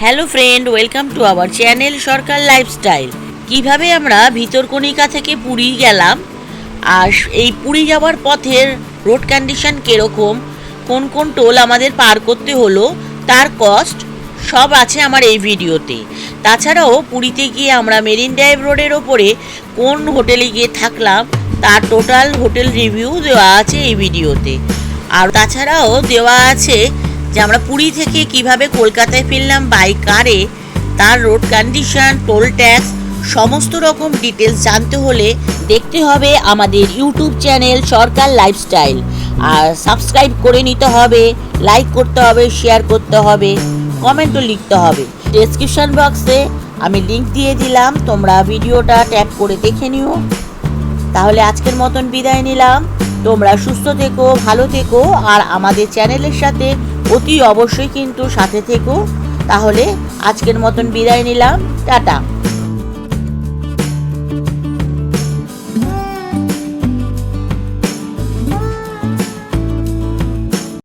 Hello friend, welcome to our channel Sarkar lifestyle. কিভাবে আমরা ভিতরকণিকা থেকে পুরী গেলাম, আর এই পুরী যাওয়ার পথের রোড কন্ডিশন কীরকম, কোন কোন টোল আমাদের পার করতে হলো, তার কস্ট সব আছে আমার এই ভিডিওতে। তাছাড়াও পুরীতে গিয়ে আমরা মেরিন ড্রাইভ রোডের ওপরে কোন হোটেলে গিয়ে থাকলাম তার টোটাল হোটেল রিভিউ দেওয়া আছে এই ভিডিওতে। আর তাছাড়াও দেওয়া আছে যে আমরা পুরী থেকে কিভাবে কলকাতায় ফিরলাম বাই কারে, তার রোড কন্ডিশন, টোল ট্যাক্স, সমস্ত রকম ডিটেলস জানতে হলে দেখতে হবে আমাদের ইউটিউব চ্যানেল সরকার লাইফস্টাইল। আর সাবস্ক্রাইব করে নিতে হবে, লাইক করতে হবে, শেয়ার করতে হবে, কমেন্টও লিখতে হবে। ডেসক্রিপশন বক্সে আমি লিংক দিয়ে দিলাম, তোমরা ভিডিওটা ট্যাপ করে দেখে নিও। তাহলে আজকের মতন বিদায় নিলাম। তোমরা সুস্থ থেকো, ভালো থেকো, আর আমাদের চ্যানেলের সাথে অতি অবশ্যই কিন্তু সাথে থেকো। তাহলে আজকের মতন বিদায় নিলাম, টাটা।